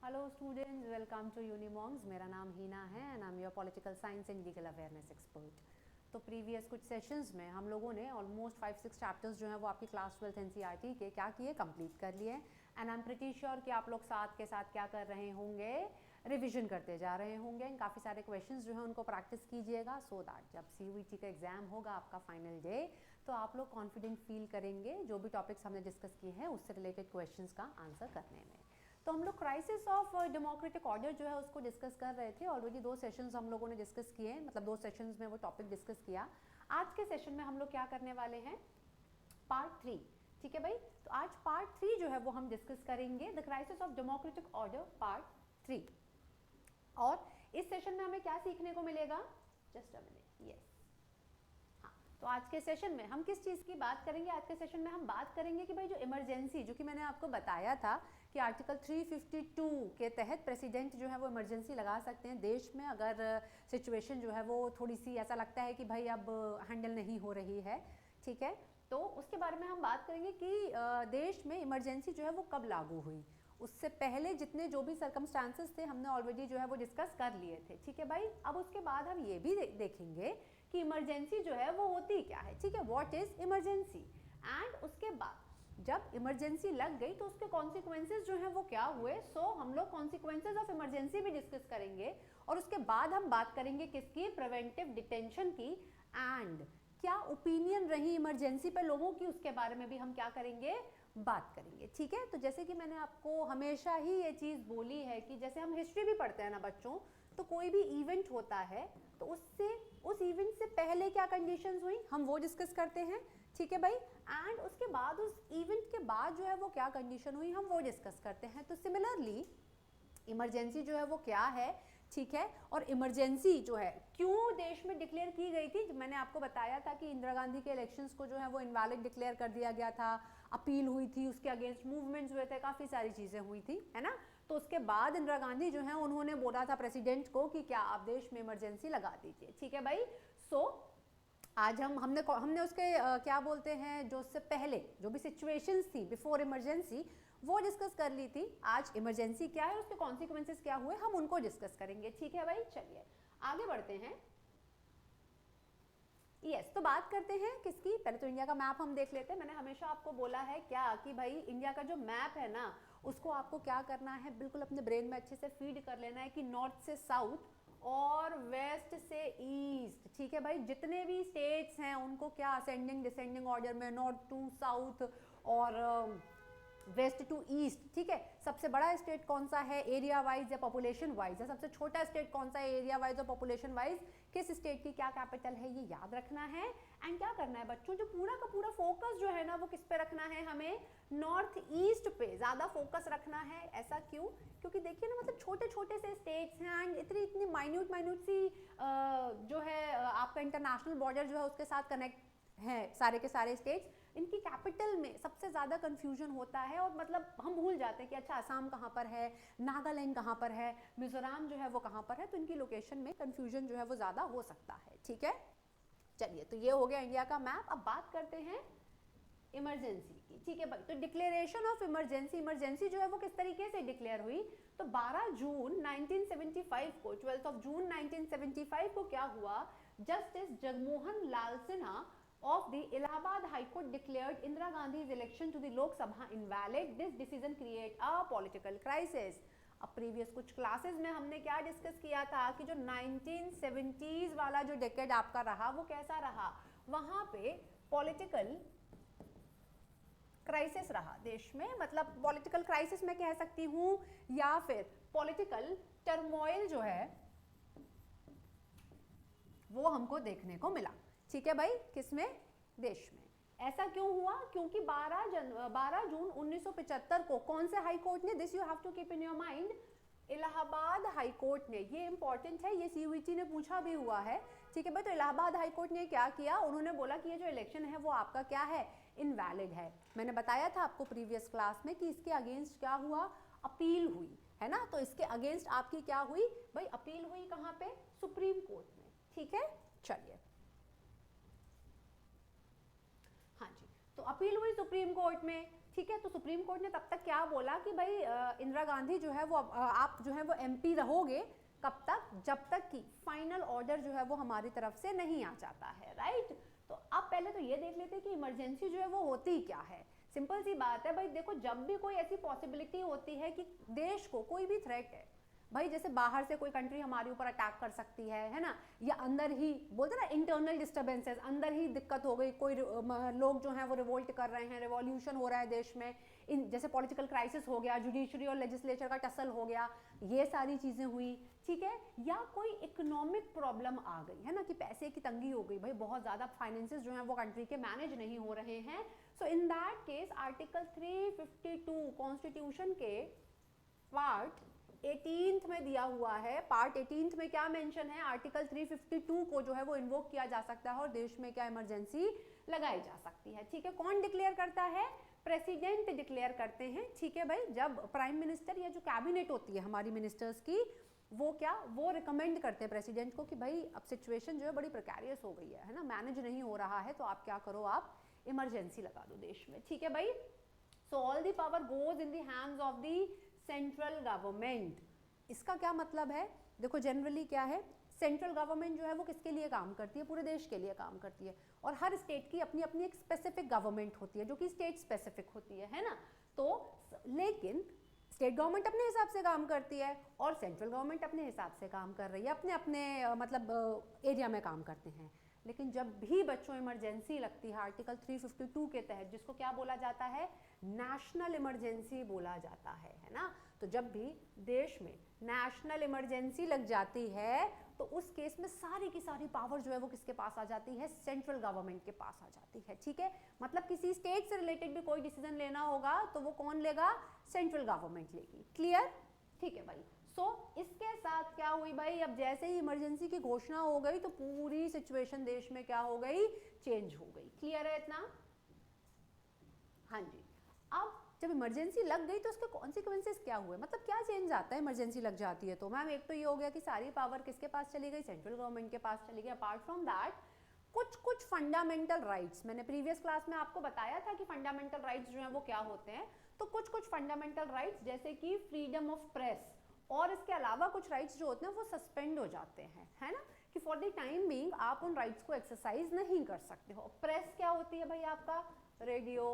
Hello students, welcome to Unimongs. मेरा नाम हीना है and I am your political science and legal awareness expert. तो previous कुछ sessions में हम लोगों ने ऑलमोस्ट 5-6 चैप्टर्स जो हैं वो आपकी क्लास 12th एनसीईआरटी के क्या किए, कंप्लीट कर लिए and I am pretty sure कि आप लोग साथ के साथ क्या कर रहे होंगे, रिविजन करते जा रहे होंगे एंड काफ़ी सारे क्वेश्चंस जो हैं उनको प्रैक्टिस कीजिएगा सो दैट जब सीयूईटी का एग्जाम होगा आपका फाइनल डे तो आप लोग कॉन्फिडेंट फील करेंगे जो भी टॉपिक्स हमने डिस्कस किए हैं उससे रिलेटेड क्वेश्चंस का आंसर करने में। तो हम लोग क्राइसिस ऑफ डेमोक्रेटिक ऑर्डर जो है उसको डिस्कस कर रहे थे। ऑलरेडी 2 सेशंस हम लोगों ने डिस्कस किए, मतलब 2 सेशंस में वो टॉपिक डिस्कस किया। आज के सेशन में हम लोग क्या करने वाले हैं, पार्ट 3। ठीक है भाई, तो आज पार्ट 3 जो है वो हम डिस्कस करेंगे, the crisis of democratic order part 3। और इस सेशन में हमें क्या सीखने को मिलेगा, जस्ट अ मिनट, यस। तो आज के सेशन में हम किस चीज़ की बात करेंगे, आज के सेशन में हम बात करेंगे कि भाई जो इमरजेंसी, जो कि मैंने आपको बताया था कि आर्टिकल 352 के तहत प्रेसिडेंट जो है वो इमरजेंसी लगा सकते हैं देश में अगर सिचुएशन जो है वो थोड़ी सी ऐसा लगता है कि भाई अब हैंडल नहीं हो रही है। ठीक है, तो उसके बारे में हम बात करेंगे कि देश में इमरजेंसी जो है वो कब लागू हुई, उससे पहले जितने जो भी सर्कमस्टांसेस थे हमने ऑलरेडी जो है वो डिस्कस कर लिए थे। ठीक है भाई, अब उसके बाद हम ये भी देखेंगे कि इमरजेंसी जो है वो होती क्या है। ठीक है, व्हाट इज इमरजेंसी, एंड उसके बाद जब इमरजेंसी लग गई तो उसके कॉन्सिक्वेंसेस जो हैं वो क्या हुए। सो हम लोग कॉन्सिक्वेंसेस ऑफ इमरजेंसी भी डिस्कस करेंगे और उसके बाद हम बात करेंगे किसकी, प्रिवेंटिव डिटेंशन की, एंड क्या ओपिनियन रही इमरजेंसी पे लोगों की, उसके बारे में भी हम क्या करेंगे, बात करेंगे। ठीक है, तो जैसे कि मैंने आपको हमेशा ही ये चीज़ बोली है कि जैसे हम हिस्ट्री भी पढ़ते हैं ना बच्चों, तो कोई भी इवेंट होता है तो उस इवेंट से पहले क्या कंडीशंस हुई हम वो डिस्कस करते हैं। ठीक है भाई, एंड उसके बाद उस इवेंट के बाद जो है वो क्या कंडीशन हुई हम वो डिस्कस करते हैं। तो सिमिलरली इमरजेंसी जो है वो क्या है, ठीक है, और इमरजेंसी जो है क्यों देश में डिक्लेयर की गई थी। मैंने आपको बताया था कि इंदिरा गांधी के इलेक्शंस को जो है वो इनवैलिड डिक्लेयर कर दिया गया था, अपील हुई थी, उसके अगेंस्ट मूवमेंट्स हुए थे, काफ़ी सारी चीज़ें हुई थी, है ना। तो उसके बाद इंदिरा गांधी जो है उन्होंने बोला था प्रेसिडेंट को कि क्या आप देश में इमरजेंसी लगा दीजिए। ठीक है भाई, सो आज हमने उसके क्या बोलते हैं, जो उससे पहले जो भी सिचुएशंस थी बिफोर इमरजेंसी वो डिस्कस कर ली थी। आज इमरजेंसी क्या है, उसके कॉन्सिक्वेंसेस क्या हुए, हम उनको डिस्कस करेंगे। ठीक है भाई, चलिए आगे बढ़ते हैं। यस, तो बात करते हैं किसकी, पहले तो इंडिया का मैप हम देख लेते हैं। मैंने हमेशा आपको बोला है क्या कि भाई इंडिया का जो मैप है ना उसको आपको क्या करना है, बिल्कुल अपने ब्रेन में अच्छे से फीड कर लेना है कि नॉर्थ से साउथ और वेस्ट से ईस्ट। ठीक है भाई, जितने भी स्टेट्स हैं उनको क्या असेंडिंग डिसेंडिंग ऑर्डर में, नॉर्थ टू साउथ और वेस्ट टू ईस्ट। ठीक है, सबसे बड़ा स्टेट कौन सा है एरिया वाइज या पॉपुलेशन वाइज, या सबसे छोटा स्टेट कौन सा है एरिया वाइज और पॉपुलेशन वाइज, किस स्टेट की क्या कैपिटल है, ये याद रखना है। एंड क्या करना है बच्चों, जो पूरा का पूरा फोकस जो है ना वो किस पे रखना है, हमें नॉर्थ ईस्ट पे ज्यादा फोकस रखना है। ऐसा क्यों, क्योंकि देखिए ना, मतलब छोटे छोटे से स्टेट्स हैं एंड इतनी इतनी माइन्यूट माइन्यूट सी जो है आपका इंटरनेशनल बॉर्डर जो है उसके साथ कनेक्ट है सारे के सारे स्टेट्स, इनकी कैपिटल में सबसे ज़्यादा कंफ्यूजन होता है और मतलब हम भूल जाते हैं कि अच्छा असम कहाँ पर है, नागालैंड कहाँ पर है, मिजोरम जो है वो कहाँ पर है, तो इनकी लोकेशन में कंफ्यूजन जो है वो ज़्यादा हो सकता है। ठीक है, चलिए, तो ये हो गया इंडिया का मैप। अब बात करते हैं इमरजेंसी की। ठीक है भाई, तो डिक्लेरेशन ऑफ इमरजेंसी, इमरजेंसी जो है वो किस तरीके से डिक्लेयर हुई, तो 12 जून 1975 को, 12 ऑफ जून 1975 को क्या हुआ, justice Jagmohan Lal Sinha of the Allahabad High Court declared Indira Gandhi's election to the Lok Sabha invalid. This decision create a political crisis. अब प्रीवियस कुछ क्लासेस में हमने क्या डिस्कस किया था कि जो 1970s वाला जो डेकेड आपका रहा वो कैसा रहा, वहां पे पॉलिटिकल क्राइसिस रहा देश में, मतलब पॉलिटिकल क्राइसिस मैं कह सकती हूं या फिर पॉलिटिकल टर्मोइल जो है वो हमको देखने को मिला। ठीक है भाई, किसमें, देश में। ऐसा क्यों हुआ, क्योंकि 12 जून 1975 को कौन से हाई कोर्ट ने, this you have to keep in your mind, Allahabad high court ने, ये इंपॉर्टेंट है, ये सीयूईटी ने पूछा भी हुआ है। ठीक है भाई, तो इलाहाबाद हाई कोर्ट ने क्या किया, उन्होंने बोला कि ये जो इलेक्शन है वो आपका क्या है, इनवैलिड है। मैंने बताया था आपको प्रीवियस क्लास में कि इसके अगेंस्ट क्या हुआ, अपील हुई, है ना। तो इसके अगेंस्ट आपकी क्या हुई भाई, अपील हुई कहाँ पे, सुप्रीम कोर्ट में। ठीक है, चलिए, हाँ जी, तो अपील हुई सुप्रीम कोर्ट में, ठीक है। तो सुप्रीम कोर्ट ने तब तक क्या बोला कि भाई इंदिरा गांधी जो है वो आप जो है वो एमपी रहोगे, कब तक, जब तक कि फाइनल ऑर्डर जो है वो हमारी तरफ से नहीं आ जाता है, राइट। तो अब पहले तो ये देख लेते हैं कि इमरजेंसी जो है वो होती क्या है। सिंपल सी बात है भाई, देखो जब भी कोई ऐसी पॉसिबिलिटी होती है कि देश को कोई भी थ्रेट है, भाई जैसे बाहर से कोई कंट्री हमारे ऊपर अटैक कर सकती है ना, या अंदर ही बोलते ना इंटरनल डिस्टर्बेंसेस, अंदर ही दिक्कत हो गई, कोई लोग जो हैं वो रिवोल्ट कर रहे हैं, रिवॉल्यूशन हो रहा है देश में, इन जैसे पॉलिटिकल क्राइसिस हो गया, जुडिशरी और लेजिस्लेचर का टसल हो गया, ये सारी चीज़ें हुई, ठीक है। या कोई इकोनॉमिक प्रॉब्लम आ गई है ना, कि पैसे की तंगी हो गई, भाई बहुत ज़्यादा फाइनेंसेस जो हैं वो कंट्री के मैनेज नहीं हो रहे हैं। So in that case article 352 constitution के पार्ट 18th में दिया हुआ है, पार्ट 18th में क्या मेंशन है, आर्टिकल 352 को जो है वो इन्वोक किया जा सकता है और देश में क्या इमरजेंसी लगाई जा सकती है, ठीक है। कौन डिक्लेयर करता है, प्रेसिडेंट डिक्लेयर करते हैं, ठीक है भाई। जब प्राइम मिनिस्टर या जो कैबिनेट होती है हमारी मिनिस्टर्स की, वो क्या, वो रिकमेंड करते हैं प्रेसिडेंट को कि भाई अब सिचुएशन जो है बड़ी प्रिकैरियस हो गई है ना, मैनेज नहीं हो रहा है, तो आप क्या करो, आप इमरजेंसी लगा दो देश में, ठीक है भाई। So all the power goes in the hands of the central government. इसका क्या मतलब है, देखो जनरली क्या है, सेंट्रल गवर्नमेंट जो है वो किसके लिए काम करती है, पूरे देश के लिए काम करती है, और हर स्टेट की अपनी अपनी एक स्पेसिफिक गवर्नमेंट होती है जो कि स्टेट स्पेसिफिक होती है ना। तो लेकिन स्टेट गवर्नमेंट अपने हिसाब से काम करती है और सेंट्रल गवर्नमेंट अपने हिसाब से काम कर रही है, अपने अपने मतलब एरिया में काम करते हैं। लेकिन जब भी बच्चों इमरजेंसी लगती है आर्टिकल 352 के तहत, जिसको क्या बोला जाता है, नेशनल इमरजेंसी बोला जाता है ना। तो जब भी देश में नेशनल इमरजेंसी लग जाती है तो उस केस में सारी की सारी पावर जो है वो किसके पास आ जाती है, सेंट्रल गवर्नमेंट के पास आ जाती है, ठीक है। मतलब किसी स्टेट से रिलेटेड भी कोई डिसीजन लेना होगा तो वो कौन लेगा, सेंट्रल गवर्नमेंट लेगी, क्लियर, ठीक है भाई। सो इसके साथ क्या हुई भाई, अब जैसे ही इमरजेंसी की घोषणा हो गई तो पूरी सिचुएशन देश में क्या हो गई, चेंज हो गई, क्लियर है इतना, हाँ जी। अब जब इमरजेंसी लग गई तो उसके कॉन्सिक्वेंसेस क्या हुए, मतलब क्या चेंज आता है इमरजेंसी लग जाती है तो। मैम एक तो ये हो गया कि सारी पावर किसके पास चली गई, सेंट्रल गवर्नमेंट के पास चली गई। अपार्ट फ्रॉम दैट कुछ फंडामेंटल राइट्स, मैंने प्रीवियस क्लास में आपको बताया था कि फंडामेंटल राइट्स जो है वो क्या होते हैं। तो कुछ फंडामेंटल राइट्स जैसे कि फ्रीडम ऑफ प्रेस और इसके अलावा कुछ राइट्स जो होते हैं वो सस्पेंड हो जाते हैं, है ना, कि फॉर द टाइम बीइंग आप उन राइट्स को एक्सरसाइज नहीं कर सकते हो। प्रेस क्या होती है भाई, आपका रेडियो,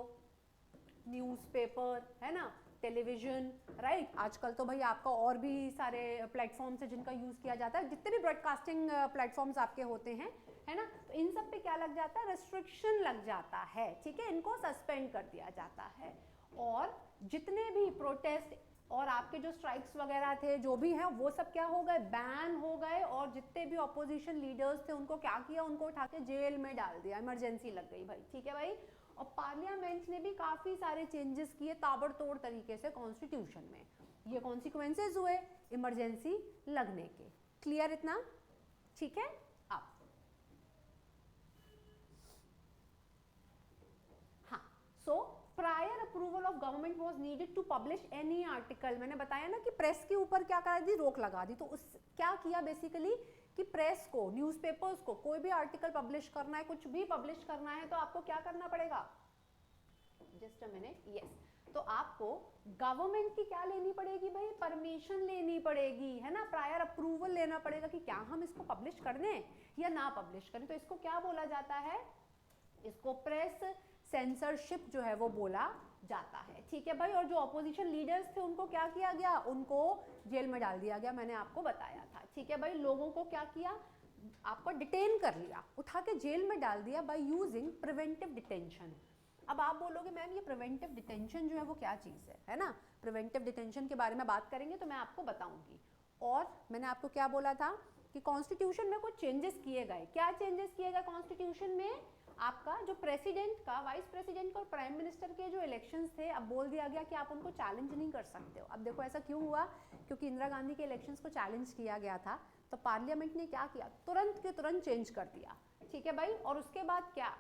न्यूज़पेपर, है ना, टेलीविजन, राइट। आजकल तो भाई आपका और भी सारे प्लेटफॉर्म्स है जिनका यूज़ किया जाता है, जितने भी ब्रॉडकास्टिंग प्लेटफॉर्म्स आपके होते हैं, है ना, तो इन सब पे क्या लग जाता है, रेस्ट्रिक्शन लग जाता है, ठीक है, इनको सस्पेंड कर दिया जाता है। और जितने भी प्रोटेस्ट और आपके जो स्ट्राइक्स वगैरह थे जो भी हैं वो सब क्या हो गए, बैन हो गए, और जितने भी ऑपोजिशन लीडर्स थे उनको क्या किया, उनको उठा के जेल में डाल दिया, इमरजेंसी लग गई भाई, ठीक है भाई। और पार्लियामेंट ने भी काफ़ी सारे चेंजेस किए ताबड़तोड़ तरीके से कॉन्स्टिट्यूशन में, ये कॉन्सिक्वेंसेज हुए इमरजेंसी लगने के, क्लियर इतना, ठीक है। अब हाँ, so prior approval of government was needed to publish any article. मैंने बताया ना कि प्रेस के ऊपर क्या कर दी, रोक लगा दी। तो उस क्या किया बेसिकली कि प्रेस को, न्यूज़पेपर्स को कोई भी आर्टिकल पब्लिश करना है, कुछ भी पब्लिश करना है तो आपको क्या करना पड़ेगा, जस्ट अ मिनट, यस, तो आपको गवर्नमेंट की क्या लेनी पड़ेगी भाई, परमिशन लेनी पड़ेगी, है ना, प्रायर अप्रूवल लेना पड़ेगा कि क्या हम इसको पब्लिश कर दें या ना पब्लिश करें। तो इसको क्या बोला जाता है, इसको प्रेस सेंसरशिप जो है वो बोला जाता है, ठीक है भाई। और जो ऑपोजिशन लीडर्स थे उनको क्या किया गया, उनको जेल में डाल दिया गया, मैंने आपको बताया था, ठीक है भाई। लोगों को क्या किया, आपको डिटेन कर लिया, उठा के जेल में डाल दिया बाय यूजिंग प्रिवेंटिव डिटेंशन। अब आप बोलोगे मैम ये प्रिवेंटिव डिटेंशन जो है वो क्या चीज़ है ना, प्रिवेंटिव डिटेंशन के बारे में बात करेंगे तो मैं आपको बताऊंगी। और मैंने आपको क्या बोला था कि कॉन्स्टिट्यूशन में कुछ चेंजेस किए गए। क्या चेंजेस किए गए कॉन्स्टिट्यूशन में, आपका जो प्रेसिडेंट का, वाइस प्रेसिडेंट का और प्राइम मिनिस्टर के जो इलेक्शंस थे, अब बोल दिया गया कि आप उनको चैलेंज नहीं कर सकते हो। अब देखो ऐसा क्यों हुआ, क्योंकि इंदिरा गांधी के इलेक्शंस को चैलेंज किया गया था, तो पार्लियामेंट ने क्या किया, तुरंत के तुरंत चेंज कर दिया, ठीक है भाई। और उसके बाद क्या,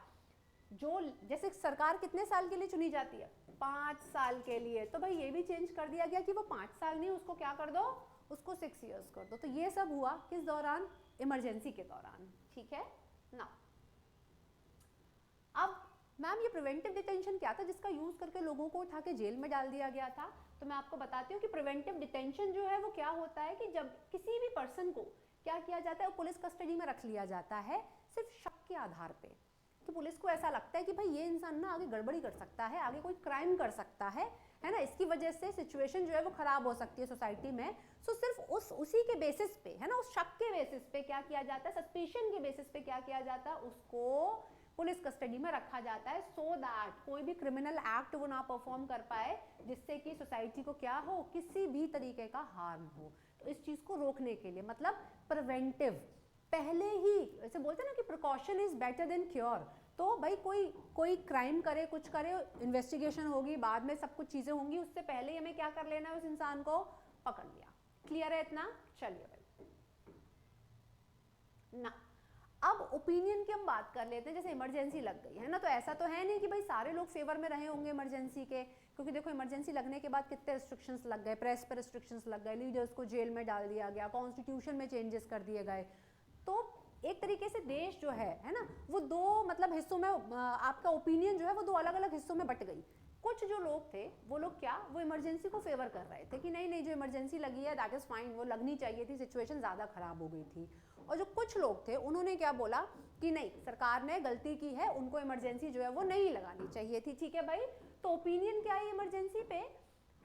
जो जैसे सरकार कितने साल के लिए चुनी जाती है, 5 साल के लिए, तो भाई ये भी चेंज कर दिया गया कि वो 5 साल नहीं, उसको क्या कर दो, उसको 6 इयर्स कर दो। तो ये सब हुआ किस दौरान, इमरजेंसी के दौरान, ठीक है ना। अब मैम ये प्रिवेंटिव डिटेंशन क्या था जिसका यूज करके लोगों को उठा के जेल में डाल दिया गया था? तो मैं आपको बताती हूँ कि प्रिवेंटिव डिटेंशन जो है वो क्या होता है कि जब किसी भी पर्सन को क्या किया जाता है, वो पुलिस कस्टडी में रख लिया जाता है सिर्फ शक के आधार पे, कि पुलिस को ऐसा लगता है कि भाई ये इंसान ना आगे गड़बड़ी कर सकता है, आगे कोई क्राइम कर सकता है ना, इसकी वजह से सिचुएशन जो है वो खराब हो सकती है सोसाइटी में। सो सिर्फ उसी के बेसिस पे, है ना, उस शक के बेसिस पे क्या किया जाता है, सस्पिशन के बेसिस पे क्या किया जाता है, उसको पुलिस कस्टडी में रखा जाता है, सो दैट कोई भी क्रिमिनल एक्ट वो ना परफॉर्म कर पाए जिससे कि सोसाइटी को क्या हो, किसी भी तरीके का हार्म हो। तो इस चीज को रोकने के लिए, मतलब प्रिवेंटिव, पहले ही, ऐसे बोलते हैं ना कि precaution is better than cure. तो भाई कोई क्राइम करे, कुछ करे, इन्वेस्टिगेशन होगी, बाद में सब कुछ चीजें होंगी, उससे पहले ही हमें क्या कर लेना है, उस इंसान को पकड़ लिया। क्लियर है इतना? चलिए भाई ना, अब ओपिनियन की हम बात कर लेते हैं। जैसे इमरजेंसी लग गई है ना, तो ऐसा तो है नहीं कि भाई सारे लोग फेवर में रहे होंगे इमरजेंसी के, क्योंकि देखो इमरजेंसी लगने के बाद कितने रिस्ट्रिक्शंस लग गए, प्रेस पर रिस्ट्रिक्शंस लग गए, लीडर्स को जेल में डाल दिया गया, कॉन्स्टिट्यूशन में चेंजेस कर दिए गए। तो एक तरीके से देश जो है ना, वो दो मतलब हिस्सों में, आपका ओपिनियन जो है वो दो अलग अलग हिस्सों में बट गई। कुछ जो लोग थे वो लोग क्या, वो इमरजेंसी को फेवर कर रहे थे कि नहीं नहीं जो इमरजेंसी लगी है दैट इज फाइन, वो लगनी चाहिए थी, सिचुएशन ज़्यादा खराब हो गई थी। और जो कुछ लोग थे उन्होंने क्या बोला कि नहीं, सरकार ने गलती की है, उनको इमरजेंसी जो है वो नहीं लगानी चाहिए थी। ठीक है भाई, तो ओपिनियन क्या है इमरजेंसी पे?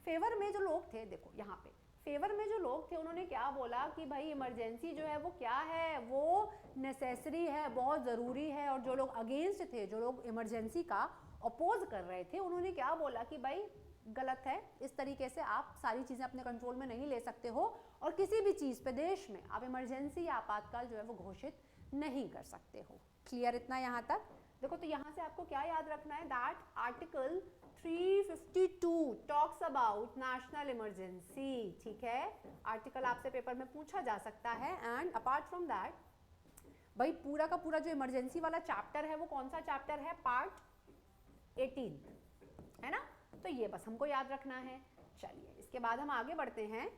फेवर में जो लोग थे, देखो यहाँ पे फेवर में जो लोग थे उन्होंने क्या बोला कि भाई इमरजेंसी जो है वो क्या है, वो नेसेसरी है, बहुत ज़रूरी है। और जो लोग अगेंस्ट थे, जो लोग इमरजेंसी का अपोज कर रहे थे, उन्होंने क्या बोला कि भाई गलत है, इस तरीके से आप सारी चीज़ें अपने कंट्रोल में नहीं ले सकते हो, और किसी भी चीज़ पे देश में आप इमरजेंसी या आपातकाल जो है वो घोषित नहीं कर सकते हो। क्लियर इतना यहाँ तक? देखो तो यहाँ से आपको क्या याद रखना है, that article 352 talks about national emergency. ठीक है, आर्टिकल आपसे पेपर में पूछा जा सकता है। एंड अपार्ट फ्रॉम दैट भाई पूरा का पूरा जो इमरजेंसी वाला चैप्टर है वो कौन सा चैप्टर है? पार्ट 18, है ना। तो ये बस हमको याद रखना है। चलिए इसके बाद हम आगे बढ़ते हैं।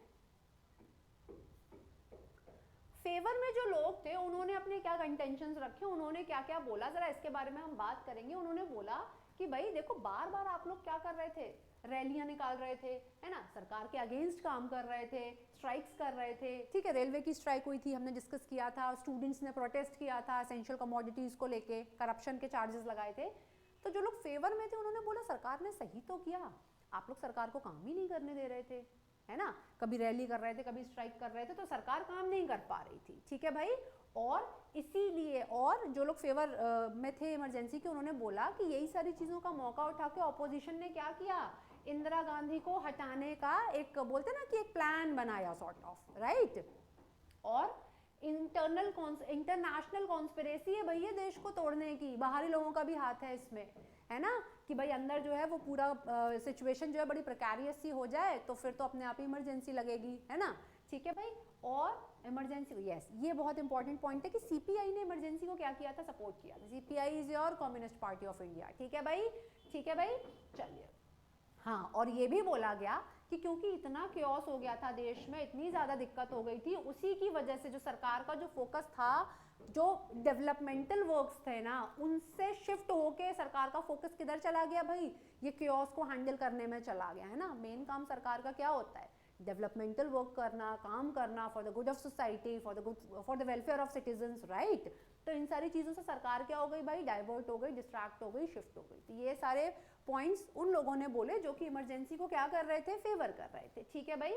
फेवर में जो लोग थे उन्होंने अपने क्या कंटेंशंस रखे, उन्होंने क्या क्या बोला, जरा इसके बारे में हम बात करेंगे। उन्होंने बोला कि भाई देखो बार बार आप लोग क्या कर रहे थे, रैलियां निकाल रहे थे, है ना, सरकार के अगेंस्ट काम कर रहे थे, स्ट्राइक्स कर रहे थे। ठीक है, रेलवे की स्ट्राइक हुई थी, हमने डिस्कस किया था, स्टूडेंट्स ने प्रोटेस्ट किया था एसेंशियल कमोडिटीज को लेके, करप्शन के चार्जेस लगाए थे। तो जो लोग फेवर में थे उन्होंने बोला सरकार ने सही तो किया, आप लोग सरकार को काम ही नहीं करने दे रहे थे, है ना, कभी रैली कर रहे थे, कभी स्ट्राइक कर रहे थे, तो सरकार काम नहीं कर पा रही थी। ठीक है भाई, और इसीलिए, और जो लोग फेवर में थे इमरजेंसी के, उन्होंने बोला कि यही सारी चीज़ों का मौका उठा के ऑपोजिशन ने क्या किया, इंदिरा गांधी को हटाने का एक, बोलते ना कि एक प्लान बनाया सॉर्ट ऑफ, राइट। और इंटरनेशनल कॉन्स्पिरेसी है भैया देश को तोड़ने की, बाहरी लोगों का भी हाथ है इसमें, है ना, कि भाई अंदर जो है वो पूरा सिचुएशन जो है बड़ी प्रिकैरियस सी हो जाए तो फिर तो अपने आप ही इमरजेंसी लगेगी, है ना। ठीक है भाई, और इमरजेंसी, यस ये बहुत इंपॉर्टेंट पॉइंट है कि सीपीआई ने इमरजेंसी को क्या किया था, सपोर्ट किया था। CPI is your communist party of India. ठीक है भाई, ठीक है भाई, चलिए। हाँ, और ये भी बोला गया कि क्योंकि इतना क्योस हो गया था देश में, इतनी ज़्यादा दिक्कत हो गई थी, उसी की वजह से जो सरकार का जो फोकस था, जो डेवलपमेंटल वर्क्स थे ना, उनसे शिफ्ट होके सरकार का फोकस किधर चला गया भाई, ये क्योस को हैंडल करने में चला गया, है ना। मेन काम सरकार का क्या होता है, डेवलपमेंटल वर्क करना, काम करना for the good of society, for the welfare of citizens, right. तो इन सारी चीज़ों से सरकार क्या हो गई भाई, डाइवर्ट हो गई, डिस्ट्रैक्ट हो गई, शिफ्ट हो गई। तो ये सारे पॉइंट्स उन लोगों ने बोले जो कि इमरजेंसी को क्या कर रहे थे, फेवर कर रहे थे। ठीक है भाई,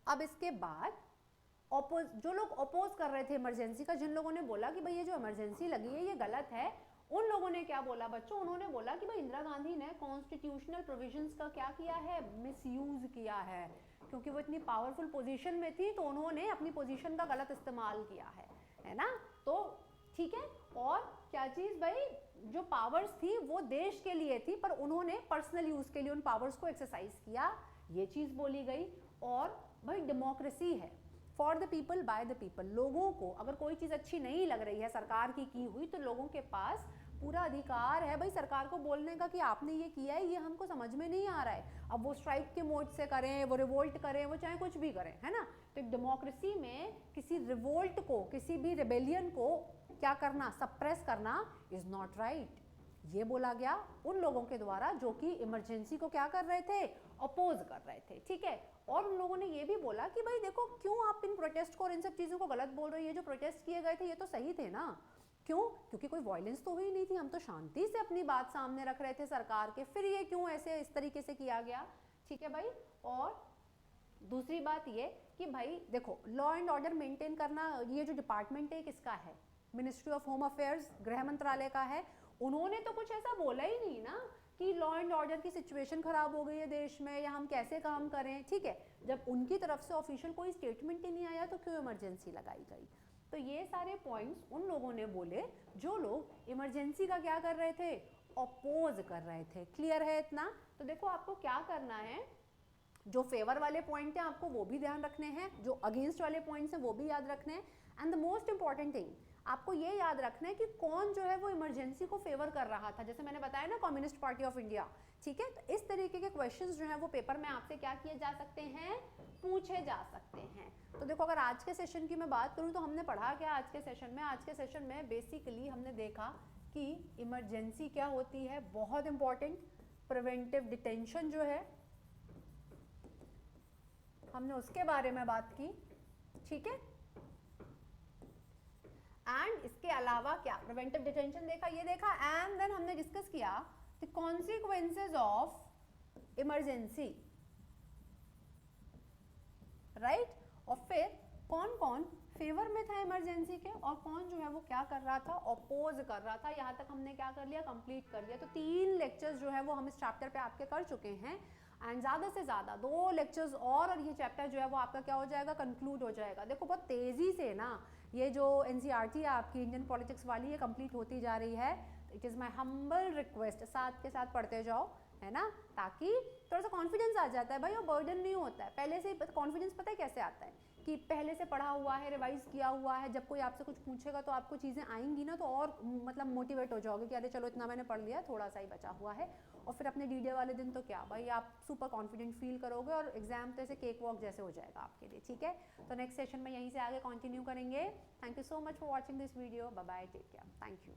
अब इसके बाद जो लोग अपोज कर रहे थे इमरजेंसी का, जिन लोगों ने बोला कि भाई ये जो इमरजेंसी लगी है ये गलत है, उन लोगों ने क्या बोला बच्चों, उन्होंने बोला कि भाई इंदिरा गांधी ने कॉन्स्टिट्यूशनल प्रोविजंस का क्या किया है, मिसयूज किया है, क्योंकि वो इतनी पावरफुल पोजीशन में थी तो उन्होंने अपनी पोजीशन का गलत इस्तेमाल किया है ना। तो ठीक है, और क्या चीज़ भाई, जो पावर्स थी वो देश के लिए थी, पर उन्होंने पर्सनल यूज के लिए उन पावर्स को एक्सरसाइज किया, ये चीज़ बोली गई। और भाई डेमोक्रेसी है, for the people by the people, लोगों को अगर कोई चीज़ अच्छी नहीं लग रही है सरकार की हुई, तो लोगों के पास पूरा अधिकार है भाई सरकार को बोलने का कि आपने ये किया है, ये हमको समझ में नहीं आ रहा है। अब वो स्ट्राइक के मोड से करें, वो रिवोल्ट करें, वो चाहे कुछ भी करें, है ना। तो एक डेमोक्रेसी में किसी रिवोल्ट को, किसी भी रिबेलियन को क्या करना, सप्रेस करना इज नॉट राइट। ये बोला गया उन लोगों के द्वारा जो कि इमरजेंसी को क्या कर रहे थे, अपोज कर रहे थे, ठीक है। और उन लोगों ने ये भी बोला कि भाई देखो क्यों आप इन प्रोटेस्ट को और इन सब चीज़ों को गलत बोल रहे हो, ये जो प्रोटेस्ट किए गए थे ये तो सही थे ना, क्यों, क्योंकि कोई वायलेंस तो हुई नहीं थी, हम तो शांति से अपनी बात सामने रख रहे थे सरकार के, फिर ये क्यों ऐसे इस तरीके से किया गया, ठीक है भाई। और दूसरी बात ये कि भाई देखो लॉ एंड ऑर्डर मेंटेन करना, ये जो डिपार्टमेंट है किसका है, मिनिस्ट्री ऑफ होम अफेयर्स, गृह मंत्रालय का है। उन्होंने तो कुछ ऐसा बोला ही नहीं ना कि लॉ एंड ऑर्डर की सिचुएशन खराब हो गई है देश में या हम कैसे काम करें, ठीक है। जब उनकी तरफ से ऑफिशियल कोई स्टेटमेंट ही नहीं आया तो क्यों इमरजेंसी लगाई गई। तो ये सारे पॉइंट्स उन लोगों ने बोले जो लोग इमरजेंसी का क्या कर रहे थे, अपोज कर रहे थे। क्लियर है इतना। तो देखो आपको क्या करना है, जो फेवर वाले पॉइंट हैं आपको वो भी ध्यान रखने हैं, जो अगेंस्ट वाले पॉइंट्स हैं वो भी याद रखने हैं। And the most important thing आपको ये याद रखना है कि कौन जो है वो इमरजेंसी को फेवर कर रहा था, जैसे मैंने बताया ना कम्युनिस्ट पार्टी ऑफ इंडिया, ठीक है। तो इस तरीके के क्वेश्चंस जो है वो पेपर में आपसे क्या किए जा सकते हैं, पूछे जा सकते हैं। तो देखो अगर आज के सेशन की मैं बात करूं तो हमने पढ़ा क्या आज के सेशन में, आज के सेशन में बेसिकली हमने देखा कि इमरजेंसी क्या होती है, बहुत इंपॉर्टेंट, प्रिवेंटिव डिटेंशन जो है हमने उसके बारे में बात की, ठीक है। एंड इसके अलावा क्या, प्रिवेंटिव डिटेंशन देखा, ये देखा, एंड देन हमने डिस्कस किया the consequences of emergency, right. और फिर कौन कौन फेवर में था इमरजेंसी के और कौन जो है वो क्या कर रहा था, अपोज कर रहा था। यहाँ तक हमने क्या कर लिया, कंप्लीट कर लिया। तो 3 लेक्चर्स जो है वो हम इस चैप्टर पे आपके कर चुके हैं एंड ज़्यादा से ज़्यादा 2 लेक्चर्स और ये चैप्टर जो है वो आपका क्या हो जाएगा, कंक्लूड हो जाएगा। देखो बहुत तेज़ी से ना ये जो एनसीईआरटी है आपकी इंडियन पॉलिटिक्स वाली, ये कंप्लीट होती जा रही है। It is my humble request, साथ के साथ पढ़ते जाओ, है ना, ताकि थोड़ा सा कॉन्फिडेंस आ जाता है भाई, और बर्डन नहीं होता है। पहले से कॉन्फिडेंस पता है कैसे आता है कि पहले से पढ़ा हुआ है, रिवाइज किया हुआ है, जब कोई आपसे कुछ पूछेगा तो आपको चीज़ें आएंगी ना, तो और मतलब मोटिवेट हो जाओगे कि अरे चलो इतना मैंने पढ़ लिया, थोड़ा सा ही बचा हुआ है। और फिर अपने डी डे वाले दिन तो क्या भाई, आप सुपर कॉन्फिडेंट फील करोगे और एग्जाम तो ऐसे केक वॉक जैसे हो जाएगा आपके लिए, ठीक है। तो नेक्स्ट सेशन में यहीं से आगे कंटिन्यू करेंगे। Thank you so much for watching this video, bye bye, take care, thank you.